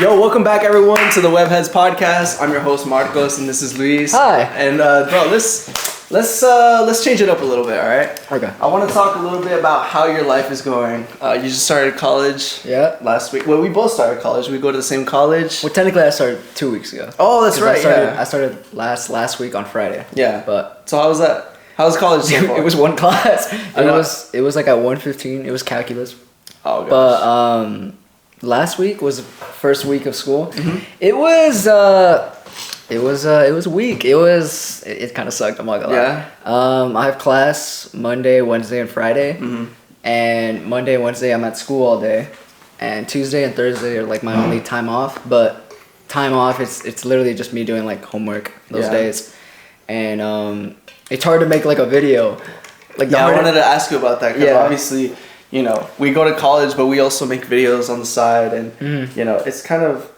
Yo, welcome back everyone to the Webheads podcast. I'm your host Marcos, and this is Luis. Hi. And bro, let's change it up a little bit, all right? Okay. I want to talk a little bit about how your life is going. You just started college. Yeah. Last week. Well, we both started college. We go to the same college. Well, technically, I started 2 weeks ago. Oh, that's right. I started last week on Friday. Yeah. But so how was that? How was college so far? it was one class. It was like at 1:15. It was calculus. Oh gosh. But last week was the first week of school. Mm-hmm. It was weak. It kind of sucked. I'm not gonna lie. Yeah. I have class Monday, Wednesday, and Friday. Mm-hmm. And Monday, Wednesday, I'm at school all day. And Tuesday and Thursday are like my only time off. But time off, it's literally just me doing like homework those days. And it's hard to make like a video. Like I wanted to ask you about that because obviously, you know, we go to college, but we also make videos on the side, and you know, it's kind of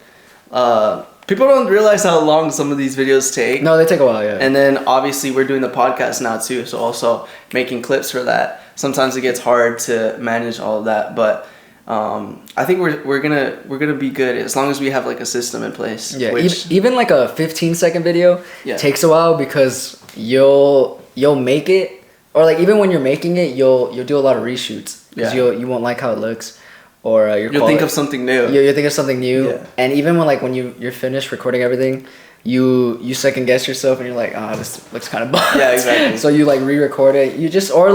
people don't realize how long some of these videos take. No, they take a while, yeah. And then obviously we're doing the podcast now too, so also making clips for that. Sometimes it gets hard to manage all of that, but I think we're gonna be good as long as we have like a system in place. Yeah, even like a 15-second video takes a while because you'll make it, or like even when you're making it, you'll do a lot of reshoots because you won't like how it looks, or you'll think of something new. You'll think of something new, and even when you're finished recording everything, you second guess yourself and you're like, this looks kind of bad. Yeah, exactly. So you like re-record it. You just you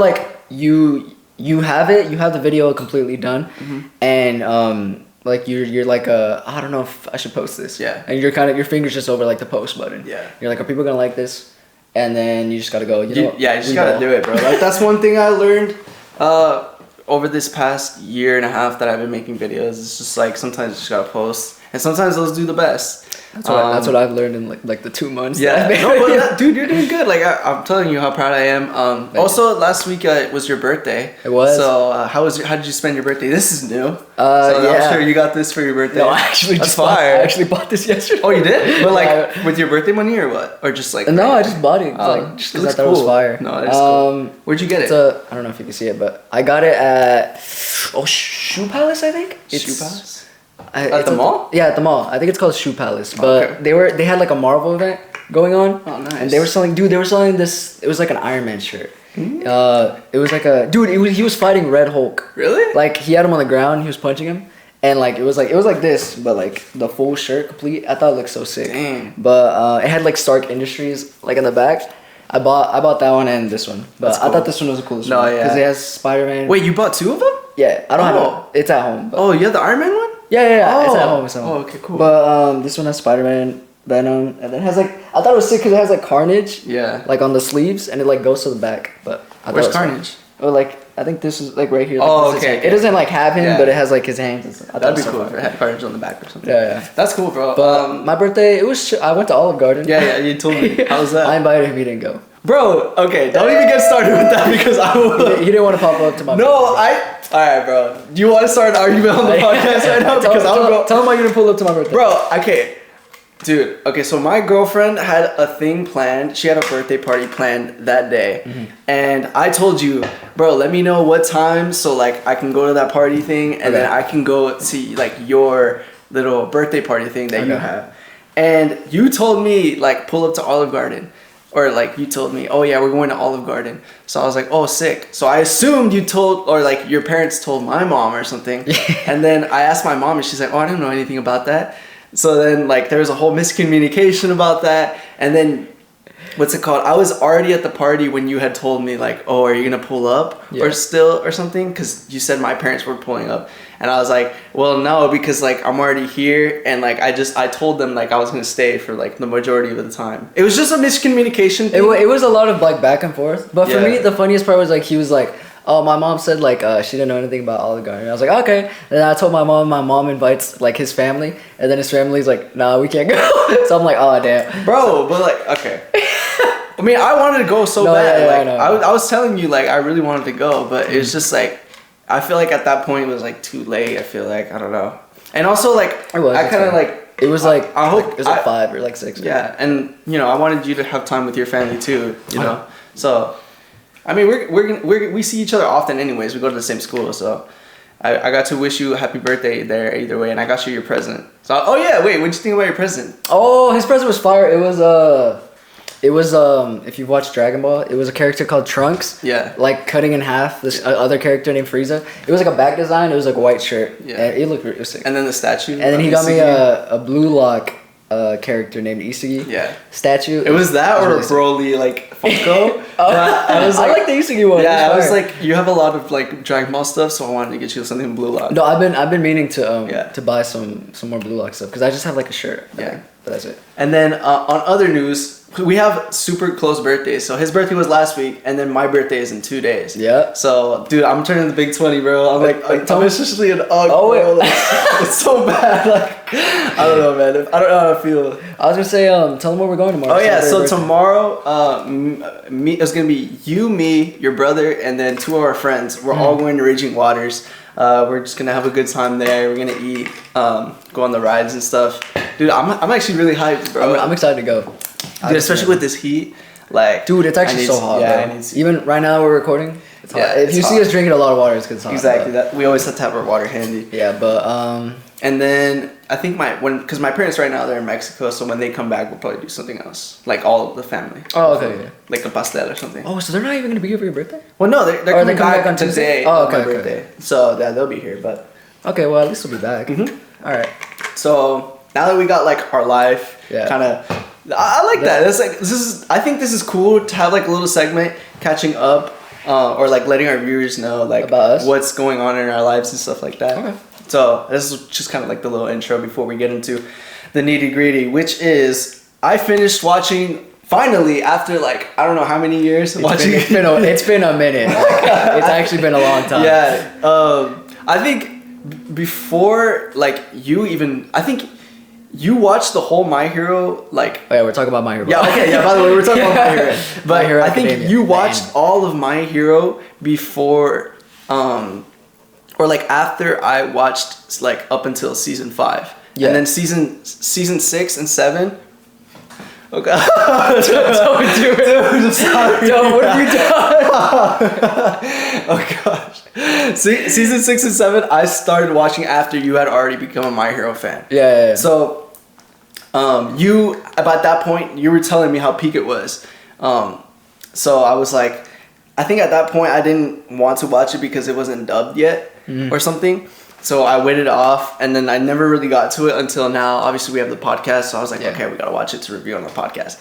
have the video completely done, and like you're like I don't know if I should post this. Yeah. And you're your fingers just over like the post button. Yeah. You're like, are people gonna like this? And then you just gotta go. You just gotta do it, bro. Like that's one thing I learned over this past year and a half that I've been making videos. It's just like sometimes you just gotta post, and sometimes those do the best. That's what I've learned in like the 2 months. Yeah, dude, you're doing good. Like I'm telling you how proud I am. Also, last week was your birthday. It was. So how did you spend your birthday? This is new. I'm sure you got this for your birthday. No, I actually bought this yesterday. Oh, you did? But like with your birthday money or what? Or just like? No, I just bought it. Just because I thought it was fire. No, it's cool. Where'd you get it? I don't know if you can see it, but I got it at Shoe Palace, I think. Shoe Palace. At the mall? Yeah, at the mall. I think it's called Shoe Palace. But okay. they had like a Marvel event going on. Oh, nice. And they were selling this. It was like an Iron Man shirt. It was like he was fighting Red Hulk. Really? Like he had him on the ground. He was punching him, and like it was like this, but like the full shirt complete. I thought it looked so sick. Dang. But it had like Stark Industries like in the back. I bought that one and this one, but cool. I thought this one was the coolest one. No, yeah. Because it has Spider-Man. Wait, you bought 2 of them? Yeah, I don't have it. It's at home. But. Oh, you have the Iron Man one? Yeah. It's at home. Oh, okay, cool. But this one has Spider-Man, Venom, and then it has like I thought it was sick because it has like Carnage. Yeah. Like on the sleeves, and it like goes to the back. But where's Carnage? Oh, like I think this is like right here. Like, oh, okay. It doesn't like have him, but it has like his hands. And stuff. That'd be cool if it had Carnage on the back or something. Yeah. That's cool, bro. But my birthday, I went to Olive Garden. Yeah, you told me. How was that? I invited him. He didn't go. Bro, okay, don't even get started with that because I will. He didn't want to pop up to my. No, Alright, bro. Do you want to start an argument on the podcast right now? Because tell him why you didn't pull up to my birthday. Bro, okay. Dude, okay, so my girlfriend had a thing planned. She had a birthday party planned that day. And I told you, bro, let me know what time so like I can go to that party thing and then I can go see like your little birthday party thing that you have. And you told me like pull up to Olive Garden. Or like you told me, oh yeah, we're going to Olive Garden. So I was like, oh sick. So I assumed you told, or like your parents told my mom or something. And then I asked my mom and she's like, oh, I didn't know anything about that. So then like there was a whole miscommunication about that. And then what's it called? I was already at the party when you had told me like, oh, are you gonna pull up or something? Because you said my parents were pulling up. And I was like, well, no, because like I'm already here, and like I told them like I was gonna stay for like the majority of the time. It was just a miscommunication thing. It was a lot of like back and forth. But for me, the funniest part was like he was like, oh, my mom said like she didn't know anything about Olive Garden. And I was like, okay. And then I told my mom invites like his family, and then his family's like, nah, we can't go. So I'm like, oh damn, bro. But like, okay. I mean, I wanted to go so bad. I was telling you like I really wanted to go, but it's just like. I feel like at that point it was like too late. I feel like I don't know, and also like I kind of like it was like I hope it was like 5 or like 6. Yeah, and you know I wanted you to have time with your family too. You know, so I mean we see each other often anyways. We go to the same school, so I got to wish you a happy birthday there either way, and I got you your present. So, oh yeah, wait, what'd you think about your present? Oh, his present was fire. It was if you've watched Dragon Ball, it was a character called Trunks. Yeah. Like cutting in half this other character named Frieza. It was like a back design. It was like a white shirt. Yeah. And it looked really sick. And then the statue. And then he got me a Blue Lock character named Isugi. Yeah. Statue. It was that or really a Broly like Funko. I was like, I like the Isugi one. Yeah, It I was fire. like, you have a lot of like Dragon Ball stuff, so I wanted to get you something Blue Lock. No, I've been meaning to Yeah. to buy some more Blue Lock stuff because I just have like a shirt. I Yeah. think, but that's it. And then on other news, we have super close birthdays. So his birthday was last week, and then my birthday is in 2 days. Yeah. So, dude, I'm turning the big 20, bro. I'm like I'm essentially an ugg, Oh, bro. wait. Like, it's so bad. Like, I don't know, man. I don't know how to feel. I was gonna say tell them where we're going tomorrow. Oh yeah, so Celebrate your tomorrow, me it's gonna be you, me, your brother, and then 2 of our friends. We're all going to Raging Waters. We're just gonna have a good time there. We're gonna eat, go on the rides and stuff. Dude, I'm actually really hyped, bro. I'm excited to go. Dude, especially with this heat, like. Dude, it's I actually need so to- hot. Yeah, bro. I need to. Even right now we're recording. It's hot. Yeah, If it's you see hot. us drinking a lot of water, it's because it's hot. Exactly. but- That we always have to have our water handy. Yeah, but And then I think because my parents right now they're in Mexico, so when they come back, we'll probably do something else, like all of the family. Oh, okay, yeah. Like a pastel or something. oh, so they're not even gonna be here for your birthday? Well, no, they're Or coming they come back back on on Tuesday? today. Oh, on my okay, okay. birthday. So yeah, they'll be here. But Okay, well at least we'll be back. All right. so now that we got like our life, Yeah. kind of. I like that. It's like this is. I think this is cool to have like a little segment catching up, or like letting our viewers know like About us? what's going on in our lives and stuff like that. Okay. So this is just kind of like the little intro before we get into the nitty gritty, which is I finished watching finally after like I don't know how many years watching. It's been a minute. Like, it's actually been a long time. Yeah. I think before like I think you watched the whole My Hero like. Oh yeah, we're talking about My Hero. Yeah. Okay. Yeah. By the way, we're talking about My Hero, but My Hero I think Academia. you watched Man. all of My Hero before, or like after I watched like up until season 5, Yeah. and then season 6 and 7. Oh god! Don't do it. Dude, I'm sorry. Don't, what have you done? Oh gosh. Season 6 and 7, I started watching after you had already become a My Hero fan. Yeah. So, you about that point you were telling me how peak it was. So I was like, I think at that point I didn't want to watch it because it wasn't dubbed yet or something. So I waited off, and then I never really got to it until now. Obviously, we have the podcast, so I was like, Yeah. okay, we gotta watch it to review on the podcast.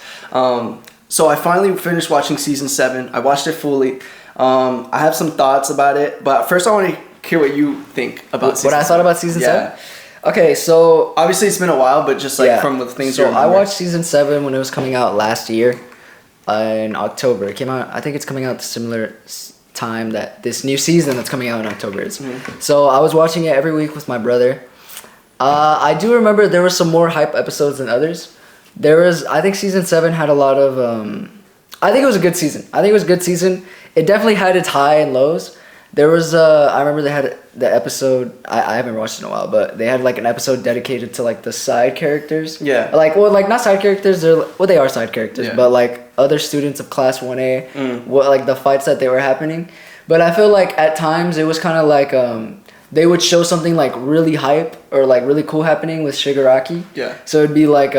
So I finally finished watching season 7. I watched it fully. I have some thoughts about it, but first I want to hear what you think about What I thought about season 7? Okay, so Obviously, it's been a while, but just like from the things. So you I remember. watched season 7 when it was coming out last year, in October. It came out. I think it's coming out similar time that this new season that's coming out in October is. So I was watching it every week with my brother. I do remember there were some more hype episodes than others. I think season 7 had a lot of. I think it was a good season. It definitely had its high and lows. There was I remember they had the episode. I haven't watched it in a while, but they had like an episode dedicated to like the side characters. Yeah. Like not side characters. They are side characters, Yeah. but like other students of class 1A. What like the fights that they were happening. But I feel like at times it was kind of like they would show something like really hype or like really cool happening with Shigaraki. Yeah. So it'd be like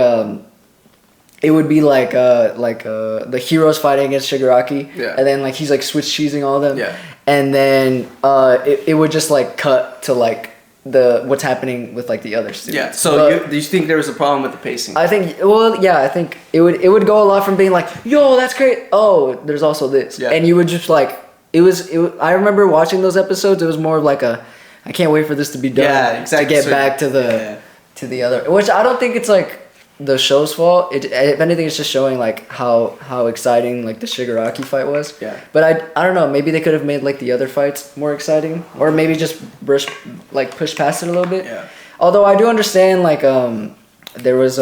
it would be like the heroes fighting against Shigaraki, Yeah. and then like he's like switch cheesing all of them, Yeah. and then it would just like cut to like what's happening with like the other students. Yeah. So But do you think there was a problem with the pacing? I think I think it would go a lot from being like, yo, that's great. Oh, there's also this, Yeah. and you would just like it was. I remember watching those episodes. It was more of like I can't wait for this to be done. Yeah, exactly. To get So- back to the other, which I don't think it's like the show's fault. If anything, it's just showing like how exciting like the Shigaraki fight was. Yeah. But I don't know. Maybe they could have made like the other fights more exciting, or maybe just push past it a little bit. Yeah. Although I do understand like there was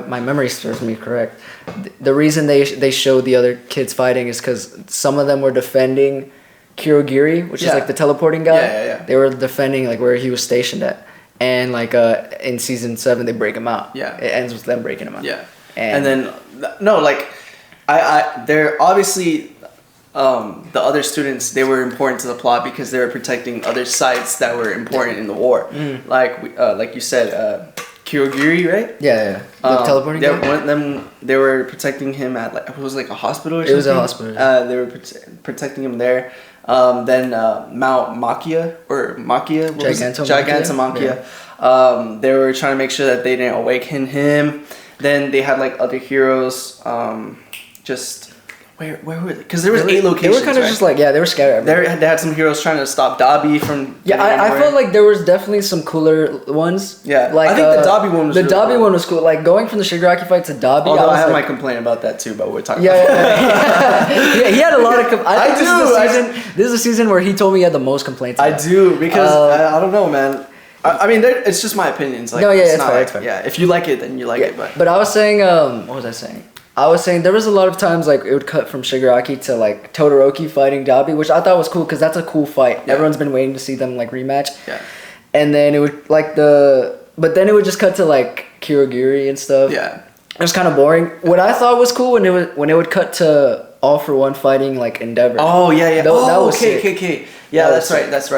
my memory serves me correct, the reason they showed the other kids fighting is because some of them were defending Kirogiri, which is Yeah. like the teleporting guy. Yeah. They were defending like where he was stationed at. And like in season 7 they break him out. Yeah. It ends with them breaking him out. Yeah. And And then no, like I they're obviously the other students, they were important to the plot because they were protecting other sites that were important in the war. Like you said, Kirogiri, right? Yeah. The teleporting they, guy? one of them, they were protecting him at like, it was like a hospital or something. It was a hospital. They were protecting him there. Then Mount Makia or Makia, Gigantomachia. They were trying to make sure that they didn't awaken him. Then they had like other heroes. Just where were they? Because there was 8 locations. They were kind of just like they were scattered. They had some heroes trying to stop Dobby from. Yeah, I felt like there was definitely some cooler ones. Yeah, like I think the Dobby one was. The really Dobby cool. One was cool. Like going from the Shigaraki fight to Dobby. Although I have my complaint about that too, but we're talking. Yeah, yeah, he had a lot of. This is a season where he told me he had the most complaints. I do because I don't know, man. I mean, it's just my opinions. Like, no, yeah, it's fair, like, it's fair. Yeah, if you like it, then you like it. But I was saying, what was I saying? I was saying there was a lot of times like it would cut from Shigaraki to like Todoroki fighting Dobby, which I thought was cool because that's a cool fight. Yeah. Everyone's been waiting to see them like rematch. Yeah. And then it would but then it would just cut to like Kirogiri and stuff. Yeah. It was kind of boring. What I thought was cool when it would cut to All For One fighting like Endeavor. Oh yeah. That was okay. Yeah, that's right. That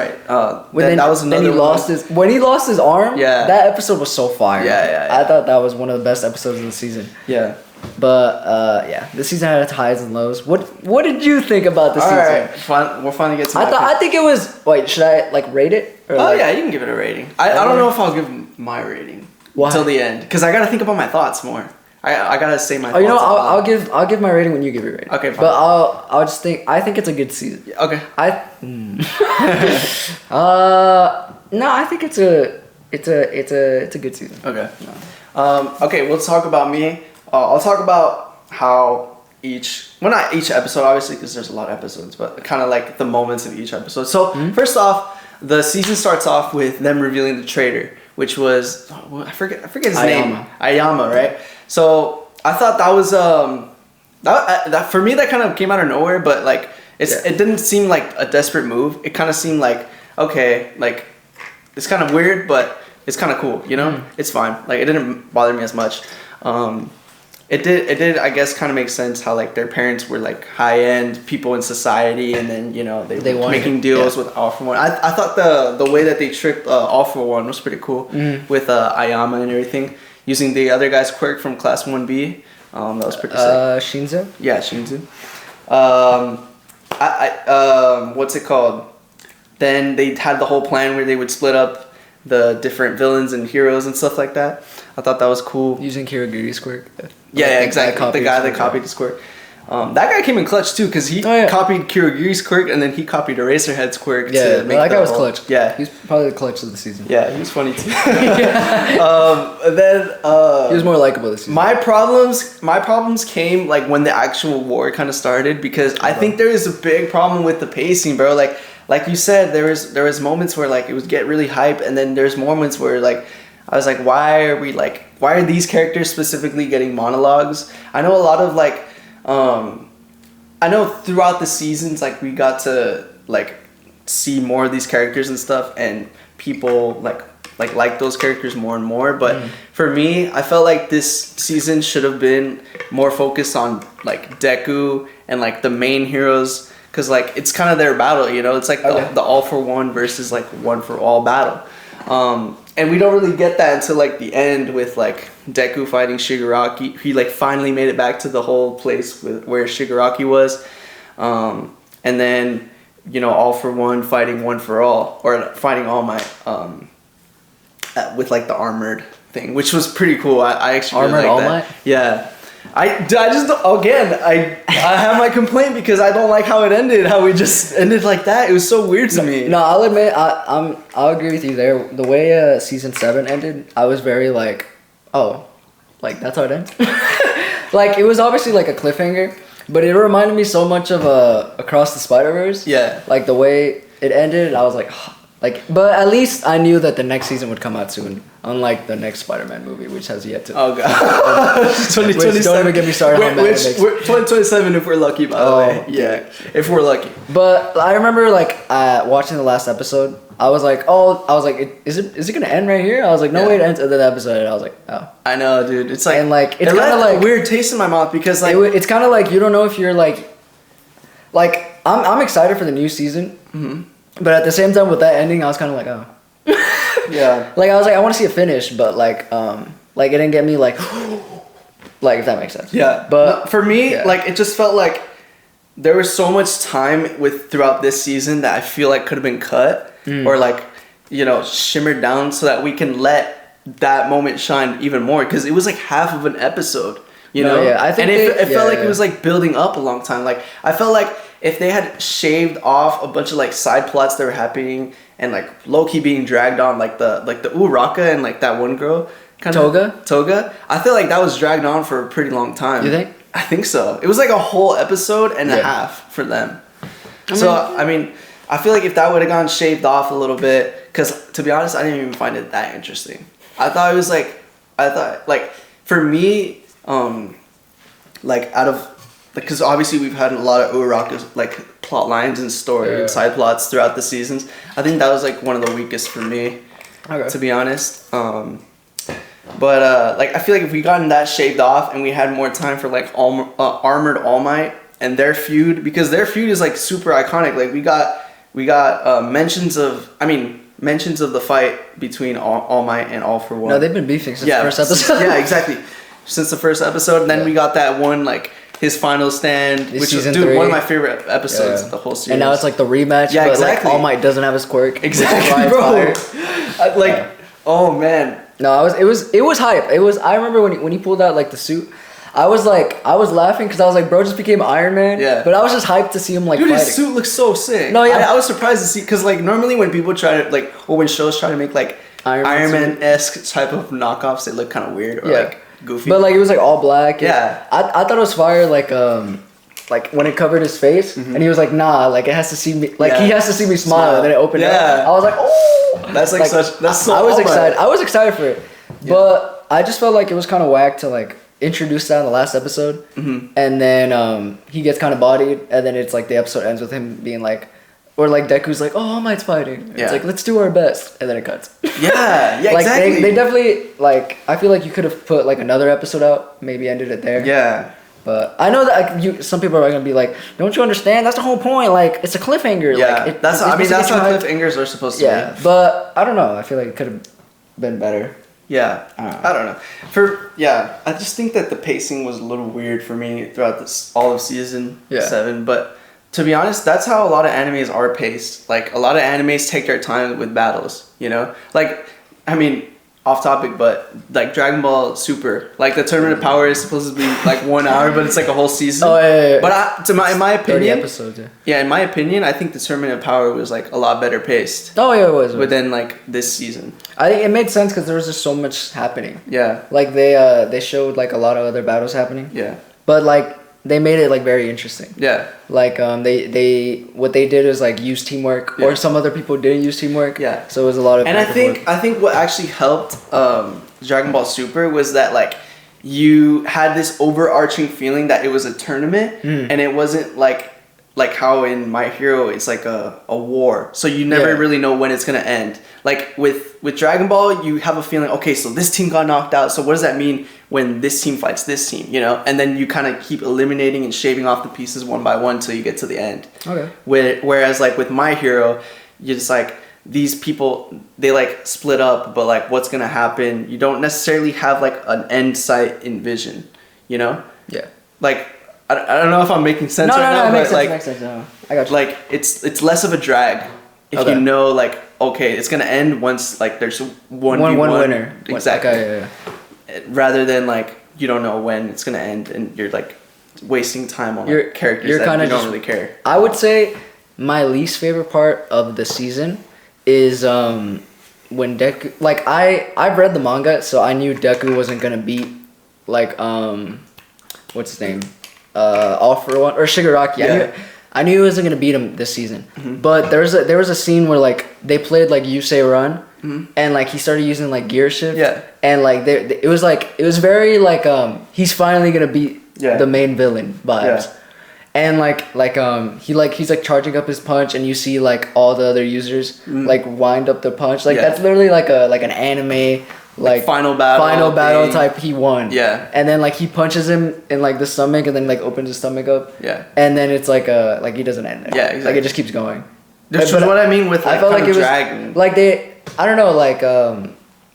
was another. Then he lost his arm. Yeah. That episode was so fire. Yeah. I thought that was one of the best episodes of the season. Yeah. But this season had its highs and lows. What did you think about this season? Alright, we'll finally get to. I think it was. Wait, should I like rate it? Or yeah, you can give it a rating. I don't know if I'll give my rating until the end because I gotta think about my thoughts more. I gotta say my. You know, I'll give my rating when you give your rating. Okay, fine. But I'll just think. I think it's a good season. Okay. No, I think it's a good season. Okay. Okay, we'll talk about me. I'll talk about how not each episode, obviously, because there's a lot of episodes, but kind of like the moments of each episode. So, First off, the season starts off with them revealing the traitor, which was, I forget his name. Ayama, right? So, I thought that was, that for me, that kind of came out of nowhere, but like, it didn't seem like a desperate move. It kind of seemed like, okay, like, it's kind of weird, but it's kind of cool, you know? It's fine. Like, it didn't bother me as much. It did I guess kind of make sense how like their parents were like high end people in society, and then you know they were making deals with All For One. I thought the way that they tricked All For One was pretty cool with Ayama and everything, using the other guy's quirk from Class 1B. That was pretty sick. Shinzo? Yeah, Shinzo. What's it called? Then they had the whole plan where they would split up the different villains and heroes and stuff like that. I thought that was cool. Using Kirogiri's quirk. Yeah, exactly. The guy that copied his quirk. That guy came in clutch too, because he copied Kirogiri's quirk and then he copied Eraserhead's quirk. Yeah, that guy was clutch. Yeah, he's probably the clutch of the season. Yeah, he was funny too. He was more likable this season. My problems came like when the actual war kind of started, because I think there is a big problem with the pacing, bro. Like you said, there was moments where like it would get really hype, and then there's moments where like I was like, why are these characters specifically getting monologues? I know a lot of like, I know throughout the seasons like we got to like see more of these characters and stuff, and people like those characters more and more. But for me, I felt like this season should have been more focused on like Deku and like the main heroes. Because, like, it's kind of their battle, you know? It's like the All For One versus, like, One For All battle. And we don't really get that until, like, the end with, like, Deku fighting Shigaraki. He, like, finally made it back to the whole place where Shigaraki was. And then, you know, All For One fighting One For All. Or fighting All Might. With, like, the armored thing. Which was pretty cool. I actually really like that. All Might? Yeah. I have my complaint because I don't like how it ended. How we just ended like that. It was so weird to me. No, I'll admit I'll agree with you there. The way season 7 ended, I was very like, oh, like that's how it ends. Like it was obviously like a cliffhanger, but it reminded me so much of Across the Spider-Verse. Yeah. Like the way it ended, I was like. But at least I knew that the next season would come out soon, unlike the next Spider-Man movie, which has yet to. Oh god, 2027. Don't even get me started on that. 2027 if we're lucky, by the way. Yeah, if we're lucky. But I remember like watching the last episode. I was like, is it gonna end right here? I was like, no way, it ends at the episode. And I was like, oh. I know, dude. It's like, and like it's kind of like a weird taste in my mouth because like it's kind of like you don't know if you're like I'm excited for the new season. But at the same time, with that ending, I was kind of like, oh. Yeah. Like, I was like, I want to see it finish, but like it didn't get me like if that makes sense. Yeah. But for me, yeah. like, it just felt like there was so much time throughout this season that I feel like could have been cut or like, you know, shimmered down so that we can let that moment shine even more, because it was like half of an episode, you know. Yeah, I think it felt like it was like building up a long time. Like, I felt like if they had shaved off a bunch of like side plots that were happening and like low-key being dragged on, like the Uraka and like that one girl Toga, I feel like that was dragged on for a pretty long time. You think? I think so. It was like a whole episode and a half for them. I mean, I feel like if that would have gone shaved off a little bit, because to be honest, I didn't even find it that interesting. I thought for me, like out of, because obviously we've had a lot of Uraka's like plot lines and story and side plots throughout the seasons. I think that was like one of the weakest for me, to be honest. But like, I feel like if we gotten that shaved off and we had more time for like Armored All Might and their feud, because their feud is like super iconic. Like we got mentions of the fight between All Might and All For One. No, they've been beefing since the first episode. Yeah, exactly. Since the first episode, and then we got that one like his final stand, which was one of my favorite episodes of the whole series. And now it's like the rematch. Yeah, but exactly. Like, All Might doesn't have his quirk. Exactly, bro. Oh man. No, it was hype. I remember when he pulled out like the suit. I was laughing because I was like, bro just became Iron Man. Yeah. But I was just hyped to see him like Dude, fighting. his suit looks so sick. No, yeah. I was surprised to see, because like normally when people try to like, or when shows try to make like Iron Man-esque type of knockoffs, they look kind of weird or like goofy. But like it was like all black. Yeah. I thought it was fire like when it covered his face and he was like, nah, like it has to see me, like he has to see me smile, and then it opened up. I was like, oh, that's like that's so. I was excited. I was excited for it, but I just felt like it was kind of whack to like introduce that in the last episode, and then he gets kind of bodied, and then it's like the episode ends with him being like, or like Deku's like, oh, All Might's fighting. It's like, let's do our best, and then it cuts. Yeah, like, exactly. They definitely like. I feel like you could have put like another episode out, maybe ended it there. Yeah. But I know that like, some people are gonna be like, "Don't you understand? That's the whole point. Like, it's a cliffhanger." Yeah, like, that's how cliffhangers are supposed to be. Yeah, but I don't know. I feel like it could have been better. Yeah, I don't know. I just think that the pacing was a little weird for me throughout all of season 7. But to be honest, that's how a lot of animes are paced. Like, a lot of animes take their time with battles. You know, like, I mean, off topic, but like Dragon Ball Super, like the Tournament of Power is supposed to be like 1 hour, but it's like a whole season. Oh yeah. But in my opinion, 30 episodes. in my opinion, I think the Tournament of Power was like a lot better paced. Oh yeah, it was. Within like this season, I think it made sense because there was just so much happening. Yeah. Like they showed like a lot of other battles happening. Yeah. But like they made it like very interesting. Yeah. Like they what they did is like use teamwork, or some other people didn't use teamwork. Yeah. So it was a lot of. And I think what actually helped Dragon Ball Super was that like you had this overarching feeling that it was a tournament, and it wasn't like how in My Hero it's like a war, so you never really know when it's gonna end. Like with Dragon Ball, you have a feeling, okay, so this team got knocked out, so what does that mean when this team fights this team, you know? And then you kind of keep eliminating and shaving off the pieces one by one till you get to the end. Okay. Whereas like with My Hero, you're just like, these people, they like split up, but like what's gonna happen, you don't necessarily have like an end sight in vision, you know? Yeah. Like, I don't know if I'm making sense right now, but like, makes sense. No, I got you. Like it's less of a drag if you know, like, okay, it's gonna end once like there's one winner. Exactly. Okay, yeah. Rather than like you don't know when it's gonna end and you're like wasting time on like, characters that you don't really care. I would say my least favorite part of the season is when Deku, like I've read the manga, so I knew Deku wasn't gonna beat like what's his name, All For One or Shigaraki. Yeah. I knew he wasn't gonna beat him this season. But there was a scene where like they played like Yusei Run, and like he started using like gear shift. Yeah. And like it was very like he's finally gonna beat the main villain vibes. Yeah. And he's like charging up his punch, and you see like all the other users like wind up their punch. Like that's literally like an anime like final battle thing. type, he won. Yeah. And then like he punches him in like the stomach, and then like opens his stomach up. Yeah. And then it's like he doesn't end there. Yeah, exactly. Like it just keeps going. Which is what I mean with like I felt like it was dragging. like I don't know, like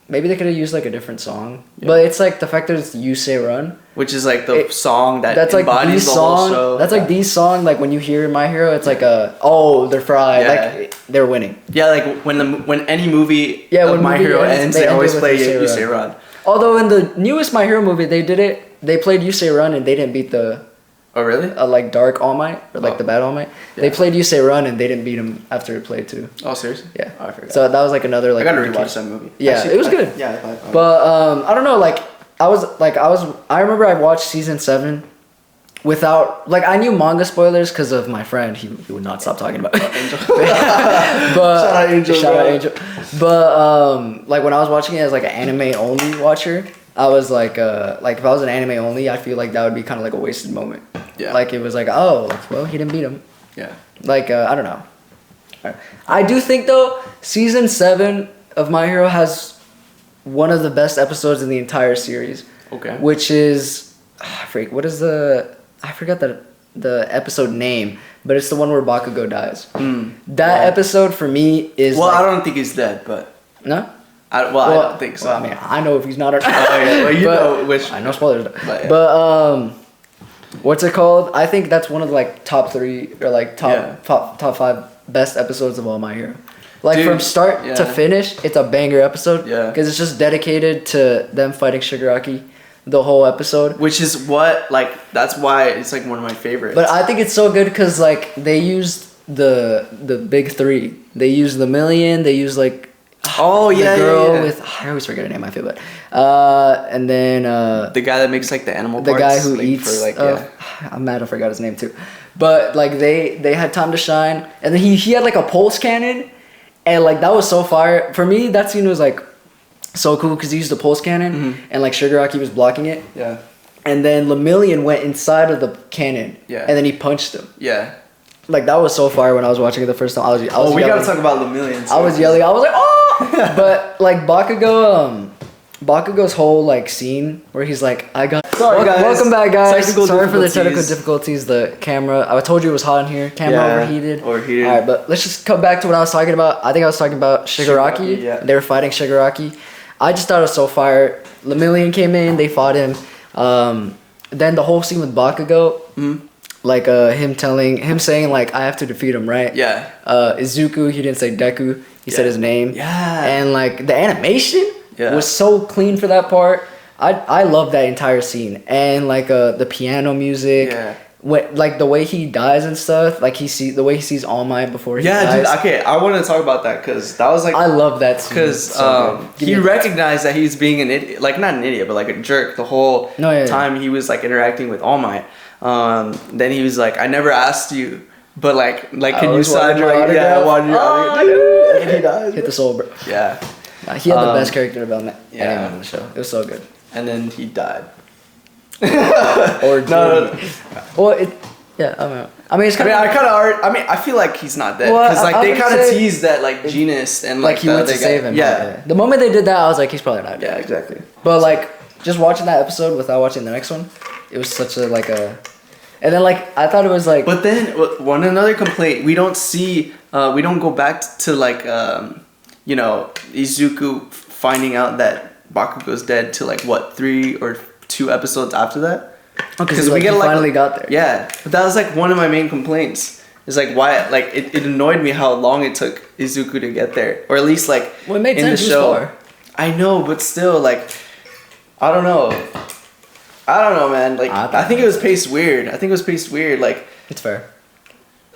maybe they could have used like a different song, but it's like the fact that it's "You Say Run," which is like the song that's like embodies the whole show. That's like the song. Like when you hear My Hero, it's like they're fried. Yeah. Like they're winning. Yeah, like when any movie of when My movie Hero ends, they end always it with play You Say You Say Run. Run. Although in the newest My Hero movie, they played "You Say Run" and they didn't beat the Oh really? like Dark All Might or like the Bad All Might. Yeah. They played "You Say Run" and they didn't beat him after it played too. Oh seriously? Yeah. Oh, I forgot. So that was like another like. I gotta rewatch that movie. Yeah, Actually, it was good. Yeah. But I don't know. Like I remember I watched season 7 without like I knew manga spoilers because of my friend. He would not stop talking about it. Angel. But Shout out Angel. Shout out Angel. But like when I was watching it as like an anime only watcher, I was like if I was an anime only, I feel like that would be kind of like a wasted moment. Yeah. Like it was like, oh, well, he didn't beat him. Yeah. Like I don't know. I do think though season 7 of My Hero has one of the best episodes in the entire series. Okay. Which is I forgot the episode name, but it's the one where Bakugo dies. That episode for me is Well, I don't think he's dead, but no. I don't think so. Well, I mean, I know if he's not or not. Oh, yeah. Well, you know which. I know spoilers. But, yeah. But what's it called? I think that's one of the like top 3 or like top 5 best episodes of all My Hero. Like Dude, from start to finish, it's a banger episode. Yeah. Because it's just dedicated to them fighting Shigaraki, the whole episode. Which is that's why it's like one of my favorites. But I think it's so good because like they used the big 3. They used the Million. They used like the girl with I always forget her name. I feel bad. And then the guy that makes like the animal the parts, guy who like, eats. for, like, I'm mad I forgot his name too. But like they had time to shine, and then he had like a pulse cannon, and like that was so fire for me. That scene was like so cool because he used the pulse cannon, and like Shigaraki was blocking it. Yeah. And then Lemillion went inside of the cannon. Yeah. And then he punched him. Yeah. Like that was so fire when I was watching it the first time. I was we yelling. gotta talk about Lemillion. I was yelling. I was like, oh! But like Bakugo's whole like scene where he's like, Sorry, guys. Welcome back, guys. Technical Sorry for the technical difficulties. difficulties. The camera. I told you it was hot in here. Camera overheated. Overheated. All right, but let's just come back to what I was talking about. I think I was talking about Shigaraki. Yeah. They were fighting Shigaraki. I just thought it was so fire. Lemillion came in. They fought him. Then the whole scene with Bakugo. Like him saying like I have to defeat him, right? Yeah. Izuku, he didn't say Deku. He said his name. Yeah. And like the animation was so clean for that part. I love that entire scene, and like the piano music. Yeah. When, like the way he dies and stuff, like the way he sees All Might before he dies. Dude. Okay, I want to talk about that because that was like I love that scene. because he recognized that he's being an idiot, like not an idiot, but like a jerk the whole time he was like interacting with All Might. Then he was like, "I never asked you, but like can you sign your autograph?" I wanted your autograph. And he dies. Hit the soul, bro. Yeah. He had the best character development yeah. on the show. It was so good. And then he died. Or no. Well, yeah, I don't know. I mean, it's kind of. I feel like he's not dead because like they kind of teased that like Genus and like he went to save him. Yeah. The moment they did that, I was like, he's probably not dead. Yeah, exactly. But like, just watching that episode without watching the next one, it was such a like a. And then like I thought it was like. But then another complaint, we don't go back to like Izuku finding out that Bakugo's dead to like what 3 or 2 episodes after that. Because we finally got there. Yeah, but that was like one of my main complaints. Is like why like it annoyed me how long it took Izuku to get there, or at least like well, it made in sense. the show. I know, but still like I don't know, man. Like I think it was paced weird. Like it's fair.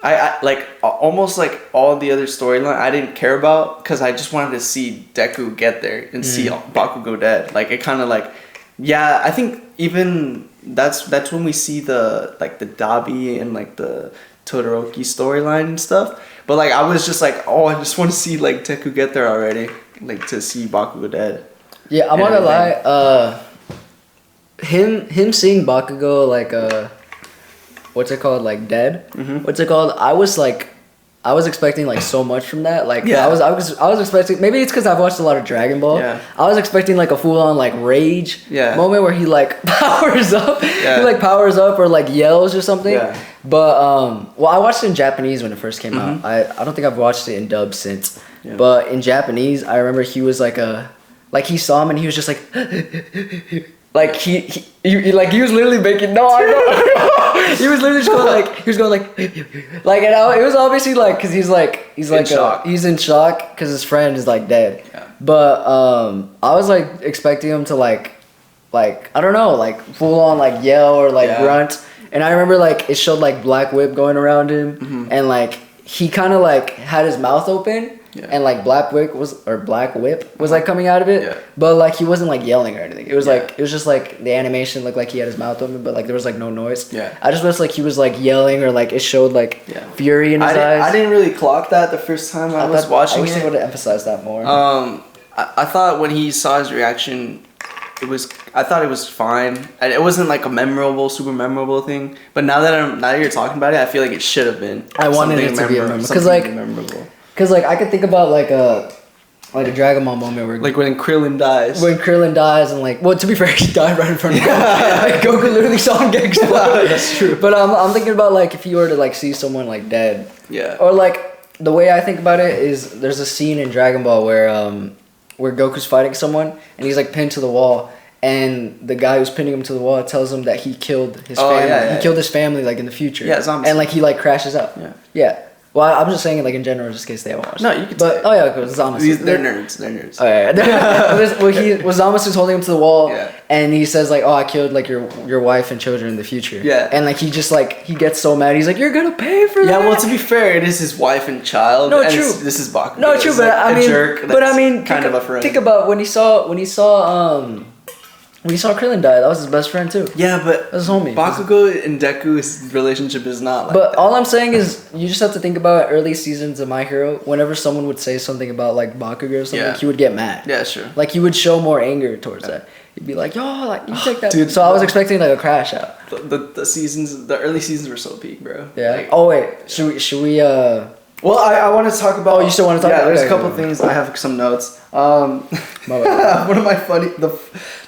I like almost like all the other storyline I didn't care about because I just wanted to see Deku get there and see Bakugo dead. Like it kind of like I think even that's when we see the like the Dabi and like the Todoroki storyline and stuff. But like I was just like, I just want to see like Deku get there already, like to see Bakugo dead. Yeah, I'm not gonna lie. Him seeing Bakugo like what's it called, like dead? What's it called? I I was expecting like so much from that. Like Yeah. I was expecting, maybe it's because I've watched a lot of Dragon Ball. Yeah. I was expecting like a full on like rage moment where he like powers up. Yeah. He like powers up or like yells or something. Yeah. But well, I watched it in Japanese when it first came out. I don't think I've watched it in dub since. Yeah. But in Japanese, I remember he was like he saw him and he was just like like he was literally making I know. He was literally just going like and it was obviously like because he's like shock. He's in shock because his friend is like dead. Yeah. But I was like expecting him to like I don't know, like full on like yell or like grunt. And I remember like it showed like Black Whip going around him and like he kind of like had his mouth open. Yeah. And like Black Whip was like coming out of it, but like he wasn't like yelling or anything. It was like it was just like the animation looked like he had his mouth open, but like there was like no noise. Yeah. I just was like he was like yelling or like it showed like fury in his eyes. I didn't really clock that the first time I was watching it. I wish they would have emphasized that more. I thought when he saw his reaction, I thought it was fine. And it wasn't like a super memorable thing. But now that you're talking about it, I feel like it should have been. I wanted it to be memorable because like memorable. Because like I could think about like a Dragon Ball moment where like when Krillin dies. When Krillin dies and like to be fair, he died right in front of Goku. Like Goku literally saw him get exploded. That's true. But I'm thinking about like if you were to like see someone like dead. Yeah. Or like the way I think about it is there's a scene in Dragon Ball where Goku's fighting someone and he's like pinned to the wall. And the guy who's pinning him to the wall tells him that he killed his family. He killed his family like in the future. Yeah, zombies. And like he like crashes out. Yeah. Yeah. Well, I'm just saying it like in general, just in case they haven't watched. No, you could. But because Zamasu. They're nerds. They're nerds. Oh yeah. Zamasu's holding him to the wall, and he says like, "Oh, I killed like your wife and children in the future." Yeah. And like he just like he gets so mad. He's like, "You're gonna pay for that." Yeah. Well, to be fair, it is his wife and child. No, and true. This is Bakugo. No, true. But like I mean, a jerk. But I mean, kind of a friend. Think about when he saw Krillin die. That was his best friend too. Yeah, but that's his homie. Bakugo and Deku's relationship is not like but that. All I'm saying is you just have to think about early seasons of My Hero. Whenever someone would say something about like Bakugo or something, he would get mad. Yeah, sure. Like he would show more anger towards that. He'd be like, "Yo, like you take that." Dude, so I was expecting like a crash out. The early seasons were so peak, bro. Yeah. Like, oh wait, should we Well, I want to talk about. Oh, you still want to talk about? Yeah, there's a couple things. I have some notes. One of my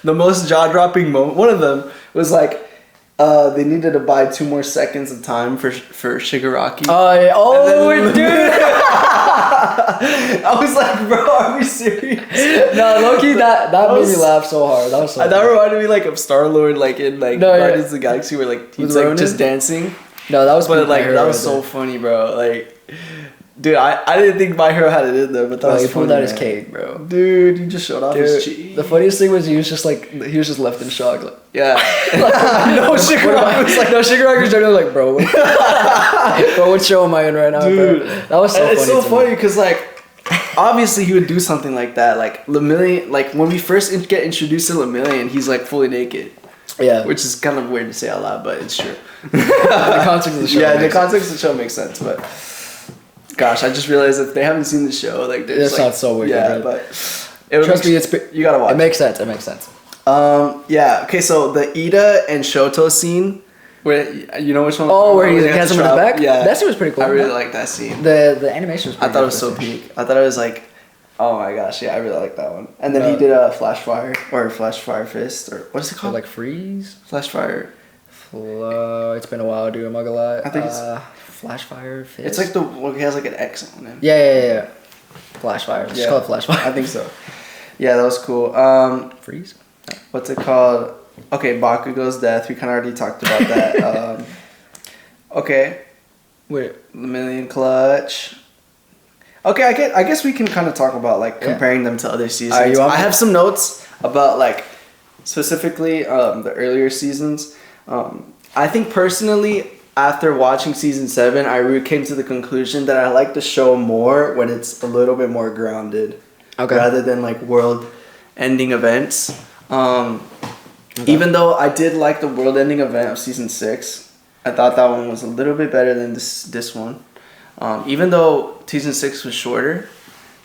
the most jaw-dropping moment. One of them was like, they needed to buy 2 more seconds of time for Shigaraki. Oh yeah. Oh, dude. I was like, bro, are we serious? No, low-key, that made me laugh so hard. That was so. That reminded me like of Star-Lord, like in Guardians of the Galaxy, where like he's like just dancing. No, that was. But like that was so funny, bro. Like. Dude, I didn't think My Hero had it in there, but that was he funny, pulled out his cake, bro. Dude, he just showed off his cheek. The funniest thing was he was just left in shock. Like, yeah. No, Shigaraki was like, Shigaraki's generally like, bro, what show am I in right now, dude? Bro? That was so funny. It's so funny because like, obviously he would do something like that. Like Lemillion, like when we first get introduced to Lemillion, he's like fully naked. Yeah. Which is kind of weird to say out loud, but it's true. The context of the show. Yeah, the context of the show makes sense, but. Gosh, I just realized if they haven't seen the show, like it's like, not so weird. Yeah, but trust me, you gotta watch. It makes sense. It makes sense. Yeah. Okay, so the Ida and Shoto scene, where you know which one? Oh, where he has him in the back. Yeah, that scene was pretty cool. I really like that scene. The animation was. Pretty I thought it was so peak. I thought it was like, oh my gosh, yeah, I really like that one. And then he did a flash fire fist or what is it called? Like freeze. Flash fire. It's been a while, dude. I'm not gonna lie. I think it's Flashfire fist. It's like he has like an X on him. Yeah. Flashfire. Just call it Flashfire. I think so. Yeah, that was cool. Freeze. What's it called? Okay, Bakugo's death. We kind of already talked about that. Okay. Wait. Lemillion Clutch. Okay, I guess we can kind of talk about like comparing them to other seasons. I have some notes about like specifically the earlier seasons. I think personally, after watching season 7, I came to the conclusion that I like the show more when it's a little bit more grounded, rather than like world-ending events. Even though I did like the world-ending event of season 6, I thought that one was a little bit better than this one. Even though season 6 was shorter,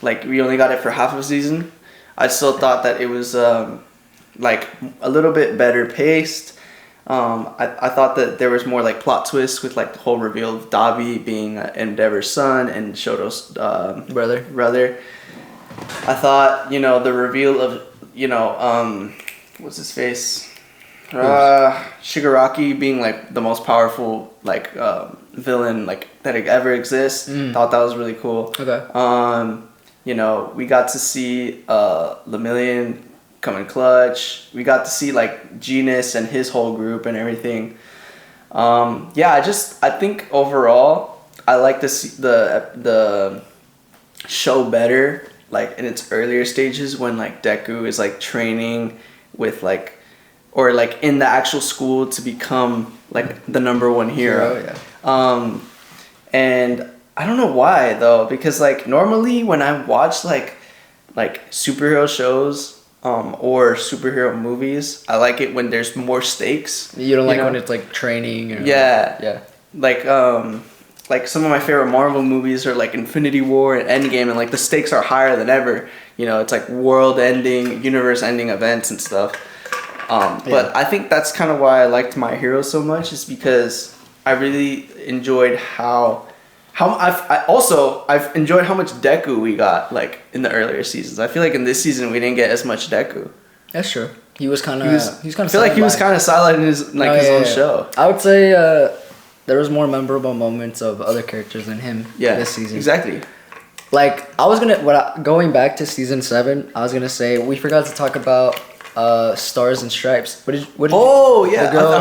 like we only got it for half of a season, I still thought that it was like a little bit better paced. I thought that there was more like plot twists with like the whole reveal of Dabi being Endeavor's son and Shoto's brother. I thought, you know, the reveal of, you know, what's his face? Shigaraki being like the most powerful like villain like that ever exists. Thought that was really cool. Okay. You know, we got to see Lemillion come in clutch. We got to see like Genus and his whole group and everything. Yeah, I think overall I like to see the show better like in its earlier stages when like Deku is like training with like or like in the actual school to become like the number one hero. Yeah. And I don't know why though, because like normally when I watch like superhero shows or superhero movies, I like it when there's more stakes. You don't like when it's like training or yeah. Like some of my favorite Marvel movies are like Infinity War and Endgame, and like the stakes are higher than ever. You know, it's like world-ending, universe-ending events and stuff. But I think that's kind of why I liked My Hero so much, is because I really enjoyed how I've enjoyed how much Deku we got like in the earlier seasons. I feel like in this season we didn't get as much Deku. That's true. He was kind of. I feel like he was kind of silent in his own show. I would say there was more memorable moments of other characters than him this season. Exactly. Like going back to season 7, I was gonna say we forgot to talk about Stars and Stripes. I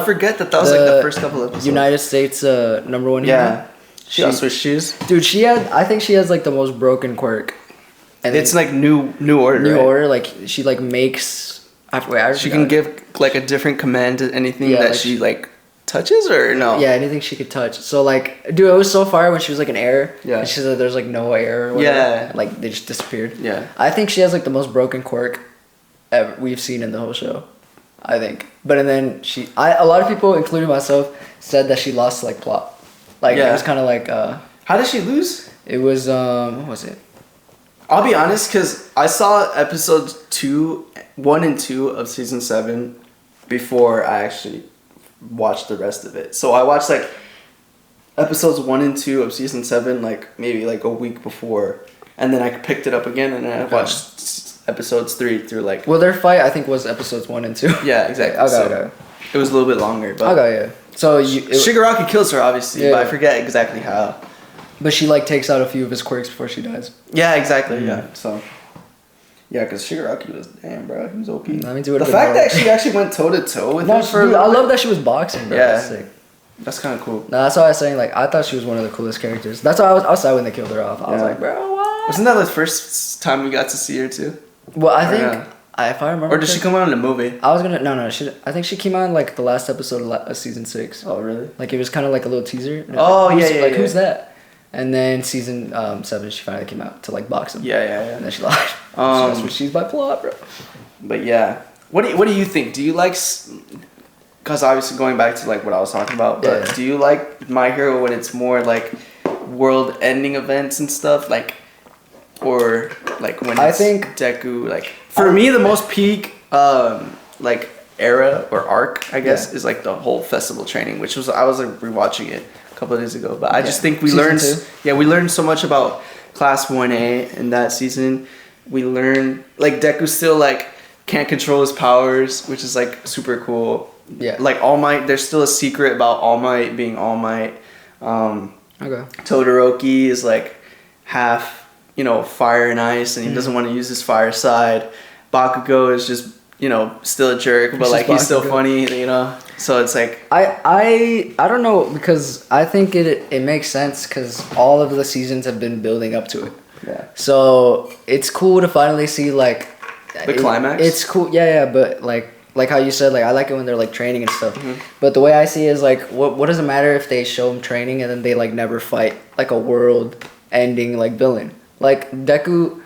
forget that was like the first couple of episodes. United States number one hero. Yeah. She got Swiss shoes. Dude, I think she has like the most broken quirk. And it's like new order. New right? order, like she like makes. She can give like a different command to anything that like, she like touches or no. Yeah, anything she could touch. So like, dude, it was so fire when she was like in air. Yeah. And she said there's like no air. Or whatever. Yeah. Like they just disappeared. Yeah. I think she has like the most broken quirk ever we've seen in the whole show. I think. But and then a lot of people, including myself, said that she lost like plot. Like it was kind of like. How did she lose? It was what was it? I'll be honest, because I saw episodes 1 and 2 of season 7 before I actually watched the rest of it. So I watched like episodes 1 and 2 of season 7 like maybe like a week before, and then I picked it up again and then I watched episodes 3 through like. Well, their fight I think was episodes 1 and 2. Yeah, exactly. Okay. It was a little bit longer, but. Okay, yeah. So Shigaraki kills her obviously, but I forget exactly how. But she like takes out a few of his quirks before she dies. Yeah, exactly. Yeah. So. Yeah, because Shigaraki was damn, bro. He was OP. The fact that she actually went toe to toe with him for. Dude, I love that she was boxing, bro. Yeah. That's sick. That's kind of cool. No, that's why I was saying like I thought she was one of the coolest characters. That's why I was outside when they killed her off. I was like, bro, what? Wasn't that the first time we got to see her too? Well, I think if I remember. Or did she come out in the movie? I was gonna I think she came out in like the last episode of season 6. Oh really? Like it was kind of like a little teaser. Like, who's that? And then season 7, she finally came out to like box him. Yeah. And then she lost. She's by plot, bro. But yeah, what do you think? Do you like? Because obviously going back to like what I was talking about, but do you like My Hero when it's more like world-ending events and stuff, like, or like when I think Deku like for me the most peak like era or arc I guess is like the whole festival training, which was I was like rewatching it a couple of days ago, but I just think we learned so much about Class 1A in that season. We learned like Deku still like can't control his powers, which is like super cool. Yeah. Like All Might, there's still a secret about All Might being All Might. Okay. Todoroki is like half, fire and ice, and he doesn't want to use his fire side. Bakugo is just, still a jerk, but like he's still funny, So it's like I don't know, because I think it makes sense because all of the seasons have been building up to it. Yeah. So it's cool to finally see like the climax. It's cool, yeah, but like how you said, like I like it when they're like training and stuff. Mm-hmm. But the way I see it is like, what does it matter if they show them training and then they like never fight like a world-ending like villain? Like Deku,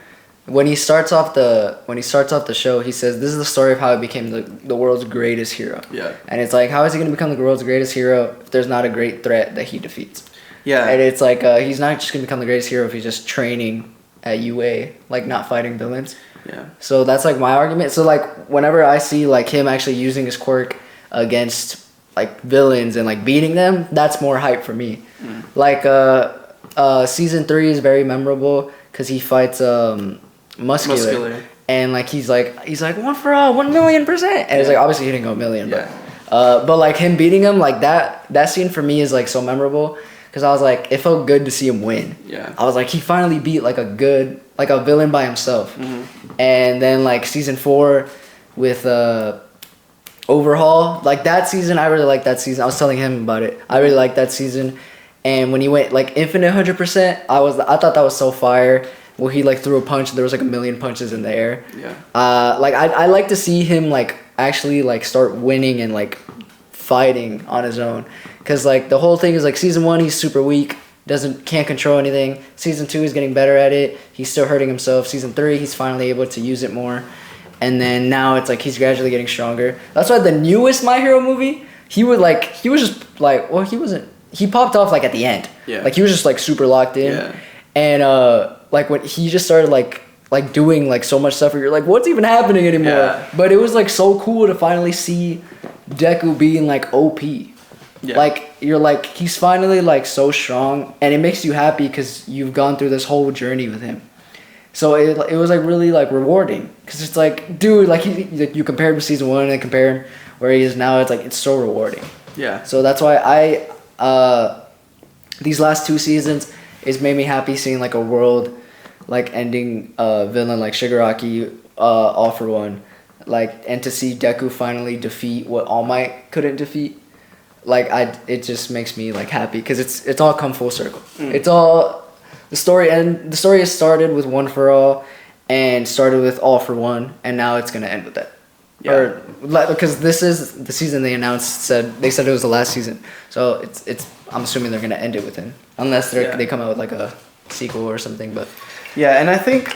when he starts off the show, he says this is the story of how he became the world's greatest hero. Yeah. And it's like, how is he gonna become the world's greatest hero if there's not a great threat that he defeats? Yeah. And it's like he's not just gonna become the greatest hero if he's just training at UA, like not fighting villains. Yeah. So that's like my argument. So like whenever I see like him actually using his quirk against like villains and like beating them, that's more hype for me. Like season 3 is very memorable because he fights Muscular. And like he's like 1 for all, 1,000,000%, and it's like obviously he didn't go a million, but like him beating him, like that scene for me is like so memorable because I was like, it felt good to see him win. Yeah, I was like, he finally beat like a villain by himself. And then like season 4 with Overhaul, like that season, I really liked that season. I was telling him about it. I really liked that season, and when he went like infinite 100%, I thought that was so fire. Where he like threw a punch and there was like a million punches in the air. Yeah. Like I like to see him like actually like start winning and like fighting on his own, cause like the whole thing is like season 1 he's super weak, can't control anything. Season 2 he's getting better at it. He's still hurting himself. Season 3 he's finally able to use it more, and then now it's like he's gradually getting stronger. That's why the newest My Hero movie he was just like, well, he popped off like at the end. Yeah. Like he was just like super locked in. Yeah. And like when he just started like doing like so much stuff where you're like, what's even happening anymore? Yeah. But it was like so cool to finally see Deku being like OP. Yeah. Like you're like, he's finally like so strong, and it makes you happy because you've gone through this whole journey with him. So it was like really like rewarding because it's like, dude, like you compare him to season 1 and compare him where he is now. It's like it's so rewarding. Yeah. So that's why these last 2 seasons. It's made me happy seeing like a world like ending villain like Shigaraki All For One, like, and to see Deku finally defeat what All Might couldn't defeat, like it just makes me like happy because it's all come full circle. It's all the story has started with 1 for All and started with All For One, and now it's gonna end with that. Yeah. Or like, because this is the season they said it was the last season, so it's I'm assuming they're gonna end it with him unless they come out with like a sequel or something. But yeah, and I think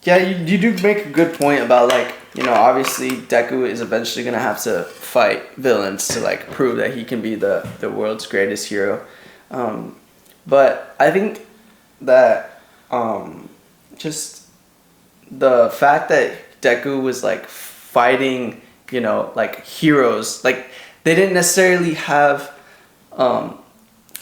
you do make a good point about like, you know, obviously Deku is eventually gonna have to fight villains to like prove that he can be the world's greatest hero, but I think that just the fact that Deku was like fighting, you know, like heroes, like they didn't necessarily have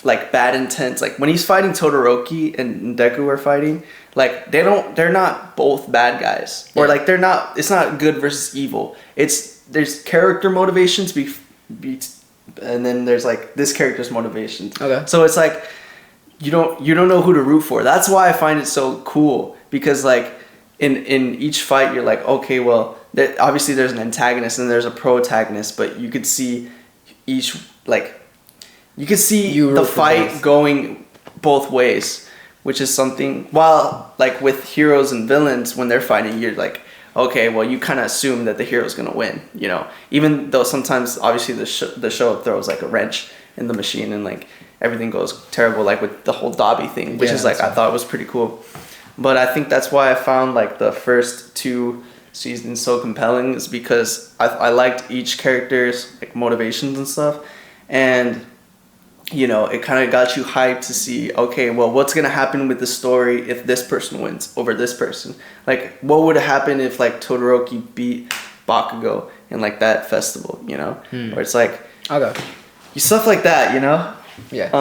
like bad intent. Like when he's fighting Todoroki and Deku are fighting, like they're not both bad guys, or like it's not good versus evil. There's character motivations and then there's like this character's motivation. Okay. So it's like you don't know who to root for. That's why I find it so cool, because like in each fight you're like, okay, well, obviously there's an antagonist and there's a protagonist, but you could see the fight going both ways, which is something. While like with heroes and villains, when they're fighting, you're like, okay, well, you kind of assume that the hero's gonna win, you know, even though sometimes obviously the show throws like a wrench in the machine and like everything goes terrible, like with the whole Dobby thing, which is like, I thought was pretty cool. But I think that's why I found like the first 2 seasons so compelling, is because I liked each character's like motivations and stuff, and you know, it kind of got you hyped to see, okay, well, what's gonna happen with the story if this person wins over this person? Like, what would happen if like Todoroki beat Bakugo in like that festival, you know? Where it's like, okay, stuff like that, you know? Yeah.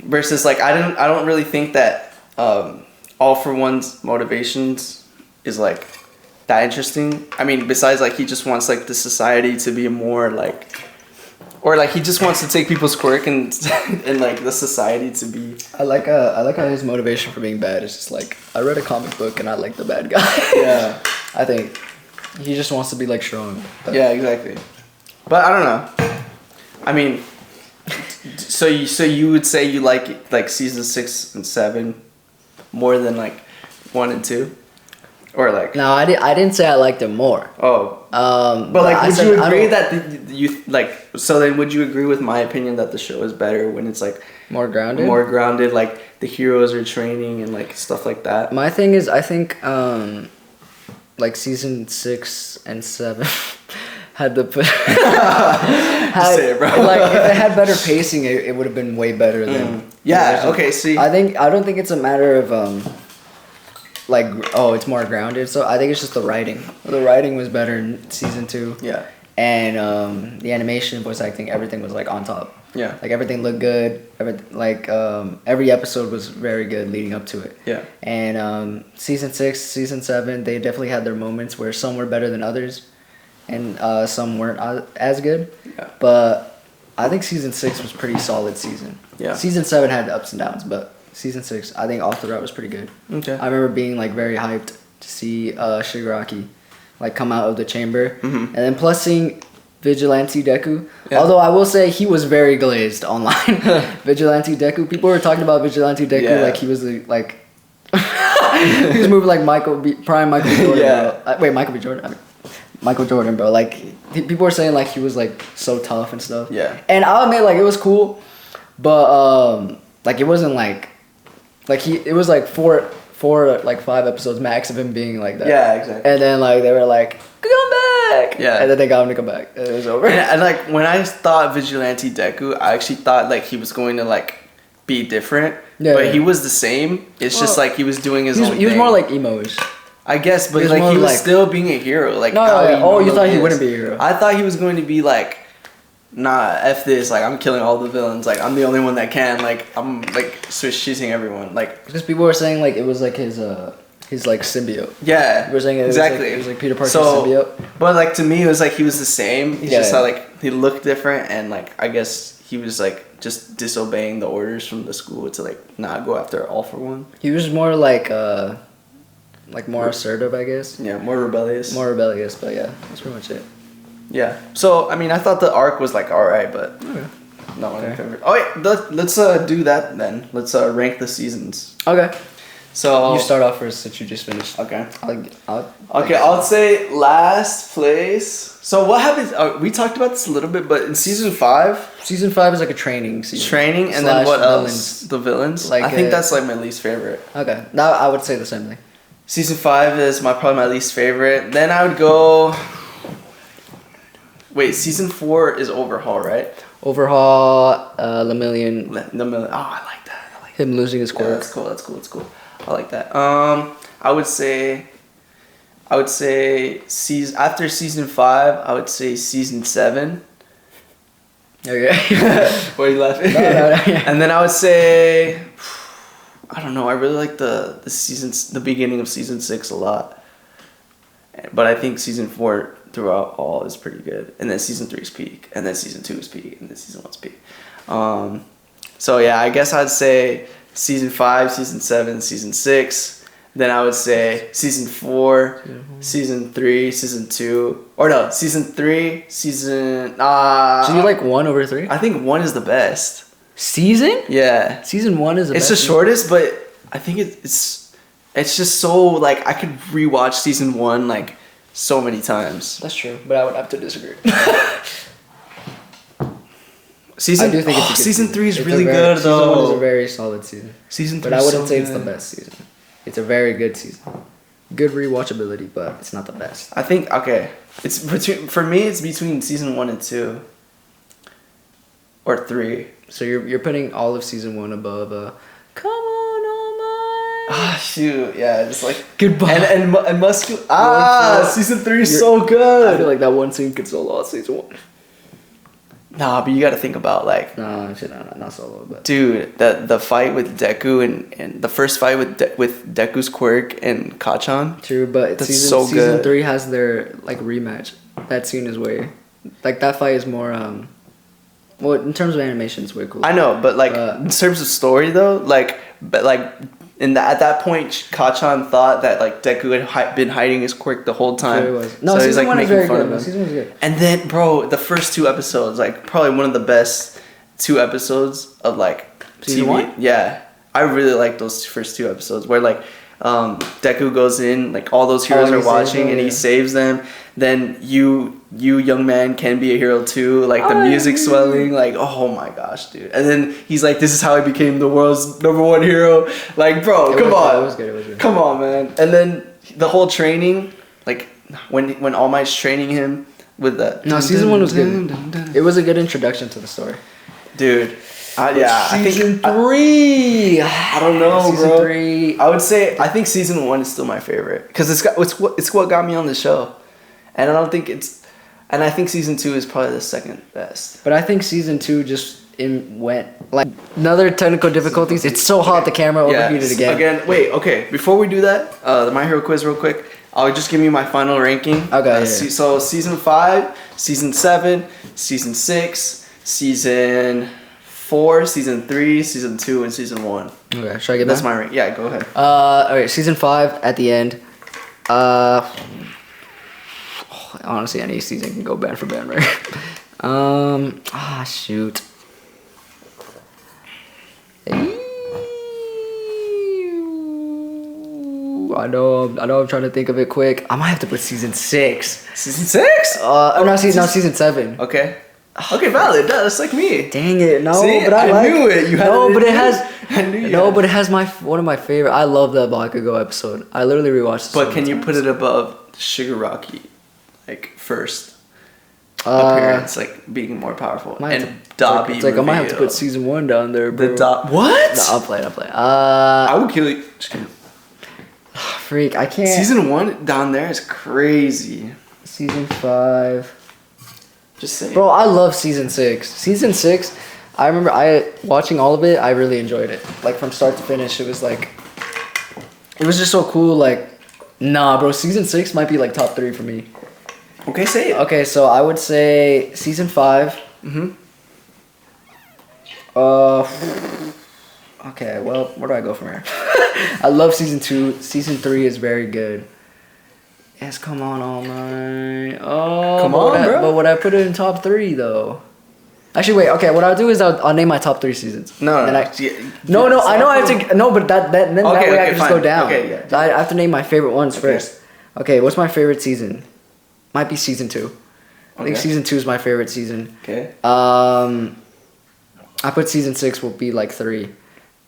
Versus like I don't really think that All For One's motivations is like that interesting. I mean, besides like he just wants like the society to be more like, or like he just wants to take people's quirk and like the society to be. I like how his motivation for being bad is just like, I read a comic book and I like the bad guy. Yeah. I think he just wants to be like strong. Yeah, exactly. But I don't know. I mean, so you would say you like season 6 and 7 more than like 1 and 2, or like? No, I didn't say I liked it more. Oh. But like, would you agree that you like? So then, would you agree with my opinion that the show is better when it's like more grounded? More grounded, like the heroes are training and like stuff like that. My thing is, I think like season 6 and 7 had the say it, bro. Like if it had better pacing, it would have been way better than. Yeah. Okay. See. I don't think it's a matter of like it's more grounded. So I think it's just the writing. The writing was better in season 2. Yeah. And the animation, voice acting, everything was like on top. Yeah. Like everything looked good. Every episode was very good leading up to it. Yeah. And season 6, season 7, they definitely had their moments where some were better than others, and some weren't as good. Yeah. But I think season 6 was pretty solid season. Yeah. Season 7 had ups and downs, but season 6, I think all throughout was pretty good. Okay. I remember being like very hyped to see Shigaraki like come out of the chamber, and then plus seeing Vigilante Deku. Yeah. Although I will say he was very glazed online. Vigilante Deku. People were talking about Vigilante Deku like he was he was moving like Prime Michael B. Jordan. Yeah. Bro. Wait, Michael B. Jordan. Michael Jordan, bro. Like people were saying like he was like so tough and stuff. Yeah. And I'll admit like it was cool, but like it wasn't like it was like four like 5 episodes max of him being like that. Yeah, exactly. And then like they were like, come back. Yeah. And then they got him to come back. And it was over. And like when I thought Vigilante Deku, I actually thought like he was going to like be different. Yeah, but yeah. he was the same. It's just like he was doing his own thing. He was more like emo-ish. I guess, but he was like more he was like- still being a hero. Like No, how yeah. he Oh, you thought normally he is. wouldn't be a hero. I thought he was going to be like, nah, F this. Like I'm killing all the villains. Like I'm the only one that can. Like I'm like shooting everyone. Like Because people were saying like it was like his like symbiote. yeah, People were saying exactly. It was like Peter Parker's So, symbiote. but like to me, it was like he was the same. It's Yeah, just yeah. how like he looked different, and like I guess he was like just disobeying the orders from the school to like not go after All for One. He was more like more assertive, I guess. Yeah, more rebellious. More rebellious, but yeah, that's pretty much it. Yeah. So I mean, I thought the arc was like all right, but not one of my Okay. favorite. Oh wait, let's do that then. Let's rank the seasons. Okay. So You start off first since you just finished. Okay. I'll say last place. So what happens? We talked about this a little bit, but in season 5, Season 5 is like a training season. training, and then Slash what villains. else? The villains. Like, I think that's like my least favorite. Okay. Now I would say the same thing. Season 5 is probably my least favorite. Then I would go. Wait, season 4 is Overhaul, right? Overhaul, Lemillion, The million. Oh, I like that. I like him losing his Yeah, quirk. that's cool. That's cool. That's cool. I like that. I would say season after season 5. I would say season 7. Okay. Why are you laughing? No, yeah. And then I would say, I don't know. I really like the beginning of season 6 a lot, but I think season 4 throughout all is pretty good. And then season 3 is peak, and then season 2 is peak, and then season 1 is peak. So yeah, I guess I'd say season 5, season 7, season 6. Then I would say season 4, season 3, season 2, or no, season 3, season. So you like 1 over 3? I think 1 is the best. Season? Yeah, Season 1 is the it's best. the shortest, but I think it's just so like I could rewatch season 1 like so many times. That's true, but I would have to disagree. Season I do think it's a good season season. 3 is It's really a good Season 1 is a though. very solid season. Season 3, But I wouldn't so say it's the good. best season. It's a very good season. Good rewatchability, but it's not the best. I think it's between season 1 and 2, or 3. So you're putting all of season 1 above Come On All Might. Ah shoot, yeah, just like Goodbye. and muscular. Season 3 is so I good. feel like that one scene could solo out season 1. Nah, but you got to think about like. No, shit, not solo, but Dude, the fight with Deku and the first fight with Deku's quirk and Kachan. true. But That's season so season good. 3 has their like rematch. That scene is way, like that fight is more well in terms of animation it's way cool. I know, but like in Uh, terms of story though, like at that point, Kachan thought that like Deku had been hiding his quirk the whole time. Sure it was. No, so he's season like 1 is making very fun good. of No, him. season 1 is good. And then, bro, the first 2 episodes, like probably one of the best 2 episodes of like Season TV. 1? Yeah, I really like those first 2 episodes where like Deku goes in, like all those heroes Oh, are he saves watching, them, and he yeah. saves them. Then you young man can be a hero too. Like the Oh, yeah. music swelling, like oh my gosh, dude. And then he's like, "This is how I became the world's #1 hero." Like, bro, It come was- on, it was good, it was good. come on, man. And then the whole training, like when All Might's training him with the No, season 1 was good. It was a good introduction to the story. dude. Yeah, Season 3. I don't know, Season bro. 3. I would say I think season 1 is still my favorite because it's what got me on the show, and I think season 2 is probably the second best. But I think season 2 just went like another technical difficulties. It's so hot the camera overheated again. Wait, okay. Before we do that, the My Hero quiz real quick. I'll just give you my final ranking. Okay. So season 5, season 7, season 6, season 4, season 3, season 2, and season 1. Okay, should I get That's that? my rank. Yeah, go ahead. Alright, season 5 at the end. Honestly, any season can go band for band, right? Shoot. I know I'm trying to think of it quick. I might have to put season 6. Season 6? Season 7. Okay. Okay, valid. That's like me. Dang it, no, See, but I like knew it. You had no, it but in it you. has I knew you no, had but it. it has one of my favorite. I love the Bakugo episode. I literally rewatched it. But can you put it above Shigaraki, like first Uh, appearance, like being more powerful? might have And to- Dobby. It's like I might have to reveal. put season 1 down there, bro. What? No, I'll play. I would kill you. Just kidding. Freak, I can't. Season 1 down there is crazy. Season 5. Just saying. Bro, I love season 6. Season 6, I remember watching all of it, I really enjoyed it. Like from start to finish, it was just so cool. Like, nah, bro, season 6 might be like top 3 for me. Okay, say it. Okay, so I would say season 5. Mm-hmm. Okay, well, where do I go from here? I love season 2. Season 3 is very good. Yes, come on, All Might. Oh, Come on, bro. But would I put it in top 3 though? Actually, wait. Okay, what I'll do is I'll name my top 3 seasons. No. I know I have to. No, but that way I can just go fine. down. Okay, yeah. I have to name my favorite ones first. Okay, what's my favorite season? Might be season 2. I think Okay. season 2 is my favorite season. Okay. I put season 6 will be like 3.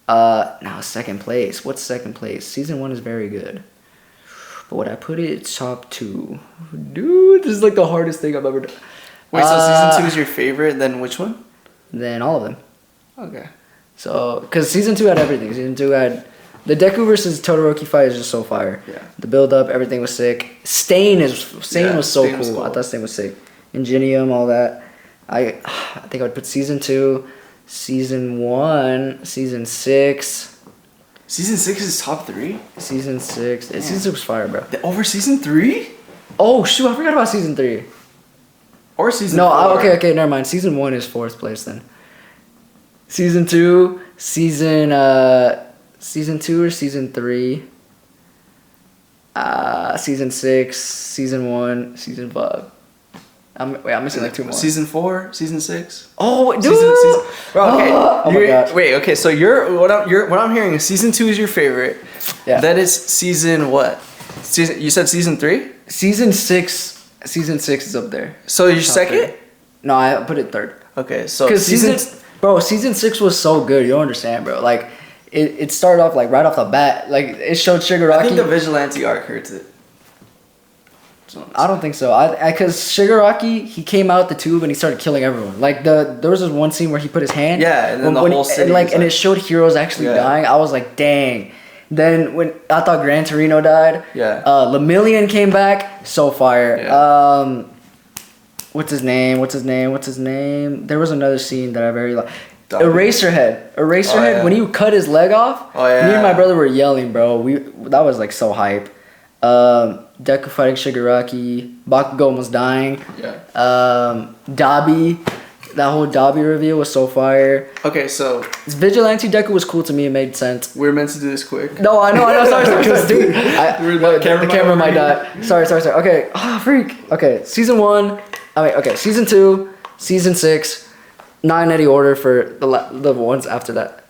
Now second place. What's second place? Season 1 is very good. But would I put it top 2? Dude, this is like the hardest thing I've ever done. Wait, so season 2 is your favorite, then which one? Then all of them. Okay. So, because season 2 had everything. Season 2 had the Deku versus Todoroki fight is just so fire. Yeah. The build up, everything was sick. Stain was so Stain cool. was cool. I thought Stain was sick. Ingenium, all that. I think I would put season 2, season 1, season 6. Season 6 is top 3? Season 6. Season 6 was fire, bro. Over season 3? Oh, shoot. I forgot about season 3. Or season No, 4? okay, never mind. Season 1 is 4th place then. Season 2, season 2 or season 3. Season 6, season 1, season 5. I'm missing like 2 more. Season 4, season 6. Oh, dude. Bro, okay. Oh my gosh. Wait, okay. So what I'm hearing is season 2 is your favorite. Yeah. That is season what? You said season 3. Season 6 is up there. So your Top second? 3. No, I put it 3rd. Okay, so Because season 6 was so good. You don't understand, bro. Like, it started off like right off the bat. Like it showed Shigaraki. I think the vigilante arc hurts it. I don't think so. Because Shigaraki, he came out the tube and he started killing everyone. Like there was this one scene where he put his hand. Yeah, and then the whole city. And it showed heroes actually dying. I was like, dang. Then when I thought Gran Torino died. Yeah. Lemillion came back. So fire. Yeah. What's his name? There was another scene that I very like. Eraserhead. yeah. When you cut his leg off. Oh, yeah. Me and my brother were yelling, bro. That was like so hype. Deku fighting Shigaraki. Bakugo almost dying. Yeah. Dobby. That whole Dobby reveal was so fire. Okay, so Vigilante Deku was cool to me. It made sense. we're meant to do this quick. No, I know. Sorry, dude. The camera might die. die. Sorry. Okay. Freak. Okay, season 1. Season 2, season 6. Not in any order for the ones after that.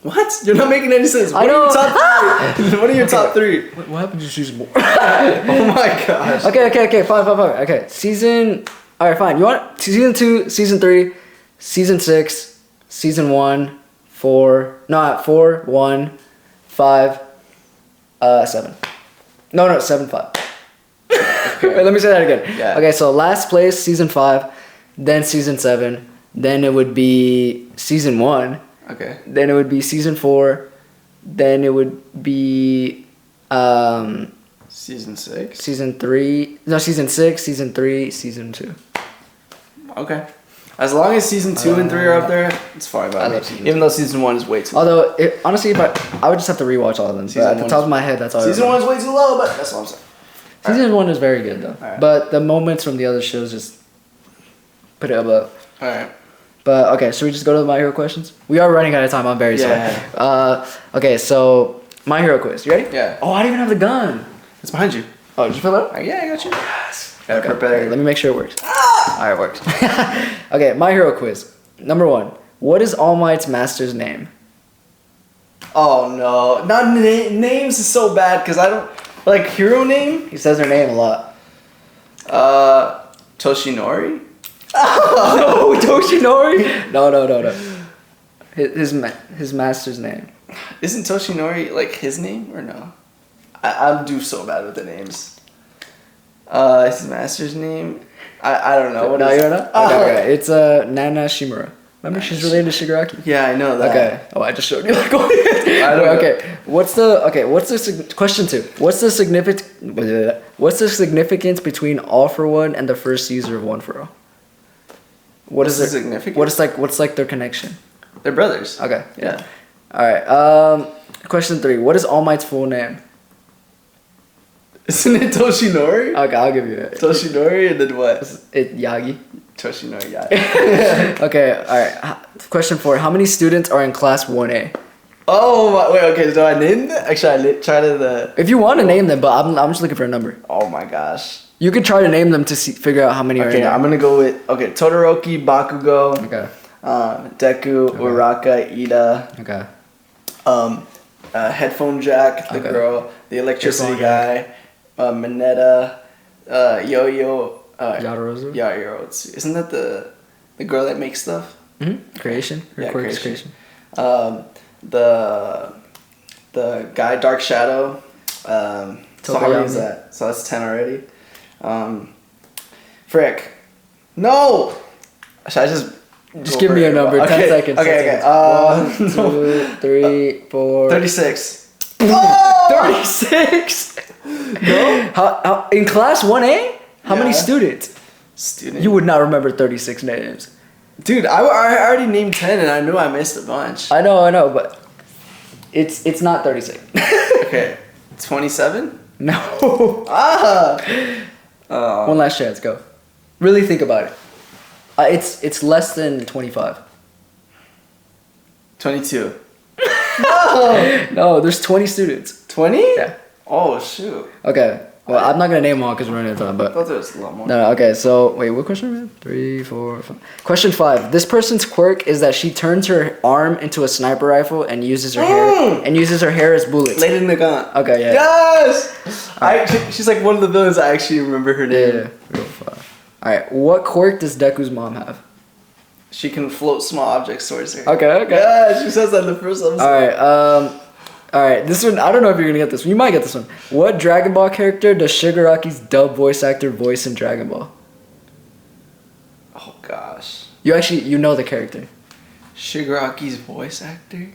What? You're not making any sense. I know. What are your top 3? What happened to season 1? Oh my gosh. Okay. Fine. Okay, season. All right, fine. You want season 2, season 3, season 6, season 1, 4. No, 4, 1, 5, 7. No, 7, 5. Okay. Wait, let me say that again. Yeah. Okay, so last place, season 5, then season 7, Then it would be season 1. Okay. Then it would be season 4. Then it would be Season 6. season 3. No, season 6, season 3, season 2. Okay. As long as season 2 and 3 are up there, it's fine by me. love season Even though season 1 is way too. Although, honestly, if I would just have to rewatch all of them. Season But at the one top is- of my head, that's all. I Season remember. 1 is way too low, but that's what I'm saying. Season 1 is very good though. Alright. But the moments from the other shows just put it above. All right. But okay, should we just go to the My Hero questions? We are running out of time. I'm very Yeah. sorry. Okay, so My Hero quiz. You ready? Yeah. Oh, I didn't even have the gun. It's behind you. Oh, did you fill it up? Yeah, I got you. Yes. Gotta Okay, prepare. let me make sure it works. All right, it works. Okay, My Hero quiz. Number 1. What is All Might's master's name? Oh no, not names is so bad because I don't like hero name. He says her name a lot. Toshinori. No, Toshinori. No. His master's name. Isn't Toshinori like his name or no? I'm do so bad with the names. His master's name. I don't know. What no, is you it? don't know? Okay. It's Nana Shimura. Remember, she's related to Shigaraki. Yeah, I know that. Okay. Oh, I just showed you. Like, I don't know. okay. What's the question 2? What's the significance between All for One and the first user of One for All? What's the significance? What's like their connection? They're brothers. Okay. Yeah. All right. Question 3. What is All Might's full name? Isn't it Toshinori? Okay, I'll give you it. Toshinori and then what? It Yagi. Toshinori, yeah. Okay. All right. Question 4. How many students are in class 1A? Oh, wait, okay, do I name them? Actually, I tried to If you want to name them, but I'm just looking for a number. Oh my gosh. You could try to name them to figure out how many are in Okay, there. I'm gonna go with, Todoroki, Bakugo, Okay. Deku, Uraka, Ida, Okay. Headphone Jack, the Okay. girl, the electricity Headphone guy, Mineta, Yo-Yo, Yaoyorozu? Yaoyorozu. Isn't that the girl that makes stuff? Creation. Her Yeah, quirk is creation. creation. The guy Dark Shadow. So how many is Tokoyami. that? So that's 10 already. Frick. No. Should I just Just give me a number. 10 seconds. Okay. 1, 2, 3, 4. 36. 36. No. How in class 1A? How many Yeah. students? Student. You would not remember 36 names. Dude, I already named 10 and I knew I missed a bunch. I know, but it's not 36. Okay. 27? No. One last chance. Go. Really think about it. It's less than 25. 22. No, there's 20 students. 20? Yeah. Oh, shoot. Okay. Well, I'm not gonna name them all because we're running out of time. I But thought there was a lot more. no. Okay. So wait, what question? Man? 3, 4, 5. Question 5. This person's quirk is that she turns her arm into a sniper rifle and uses her hair as bullets. Lady Nagant. Okay. Yeah. Yes! She's like one of the villains. I actually remember her name. Yeah. 3, 4, 5. All right. What quirk does Deku's mom have? She can float small objects towards her. Okay. Yeah, she says that in the first episode. All right, this one, I don't know if you're gonna get this one. You might get this one. What Dragon Ball character does Shigaraki's dub voice actor voice in Dragon Ball? Oh gosh. You know the character. Shigaraki's voice actor?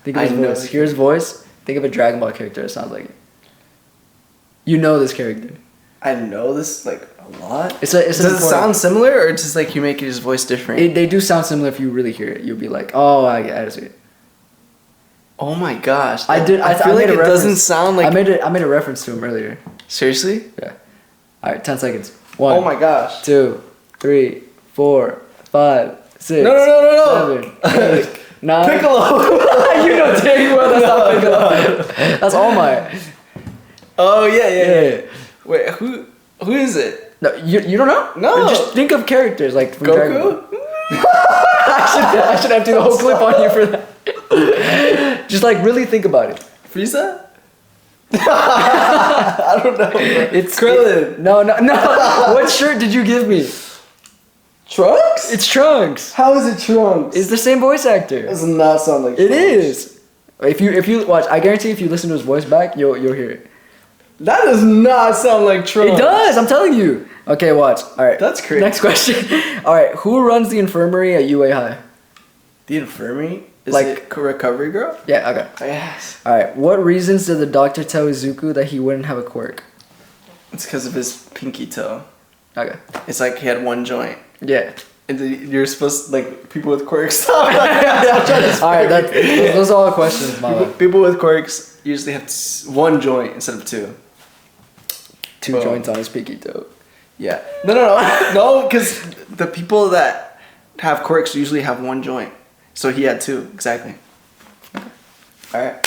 Think of his I know voice. the Hear his voice. Think of a Dragon Ball character. It sounds like it. You know this character. I know this like a lot. It's an Does it important- sound similar or just like you make his voice different? They do sound similar if you really hear it. You'll be like, oh, I see it. Oh my gosh. I feel made like a it reference. doesn't sound like. I made a reference to him earlier. Seriously? Yeah. All right, 10 seconds. 1. Oh my gosh. 2, 3, 4, 5, 6. No. 7, 8, 9. Piccolo. You know dang well that's not Piccolo. That's All Might. Oh yeah. Yeah. Wait, who is it? No, you don't know? No. Just think of characters like from Dragon Ball. Goku? I should empty the whole clip on you for that. Just like really think about it. Frieza? I don't know. It's Krillin. No. What shirt did you give me? Trunks? It's Trunks. How is it Trunks? It's the same voice actor. Does not sound like It Trunks. is. If you watch, I guarantee if you listen to his voice back, you'll hear it. That does not sound like Trunks. It does. I'm telling you. Okay, watch. All right. That's crazy. Next question. All right. Who runs the infirmary at UA High? The infirmary? Is Like- it recovery girl? Yeah. Okay. Oh, yes. All right. What reasons did the doctor tell Izuku that he wouldn't have a quirk? It's because of his pinky toe. Okay. It's like he had one joint. Yeah. And you're supposed to, like, people with quirks. All All right. Those are all the questions, Mama. People with quirks usually have one joint instead of two. Two Boom. joints on his pinky toe. Yeah. No, because the people that have quirks usually have one joint. So he had two, exactly. All right.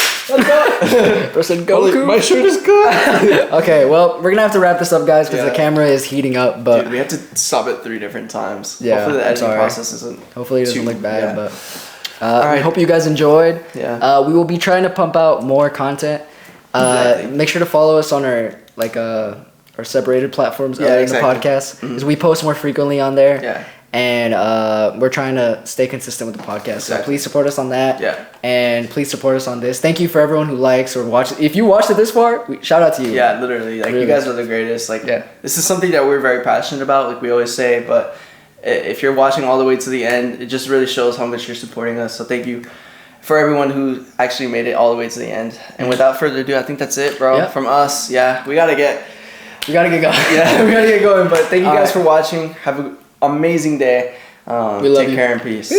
Person Goku. My shirt is good. Okay, well, we're gonna have to wrap this up, guys, because Yeah. the camera is heating up. But Dude, we have to stop it 3 different times. Yeah, Hopefully the I'm editing sorry. process isn't. hopefully it doesn't too- look bad. yeah. But All I right. hope you guys enjoyed. Yeah. We will be trying to pump out more content. Exactly. Make sure to follow us on our our separated platforms Yeah, other than exactly. the podcast, because we post more frequently on there. Yeah. And we're trying to stay consistent with the podcast. So Exactly. please support us on that. Yeah. And please support us on this. Thank you for everyone who likes or watches. If you watched it this far, shout out to you. Yeah, literally. Like, Really. you guys are the greatest. Like, Yeah. this is something that we're very passionate about, like we always say. But if you're watching all the way to the end, it just really shows how much you're supporting us. So thank you for everyone who actually made it all the way to the end. And without further ado, I think that's it, bro. Yeah. From us. Yeah, we gotta get going. we gotta get going. But thank you All guys right. for watching. Have an amazing day. We love Take you. care and peace.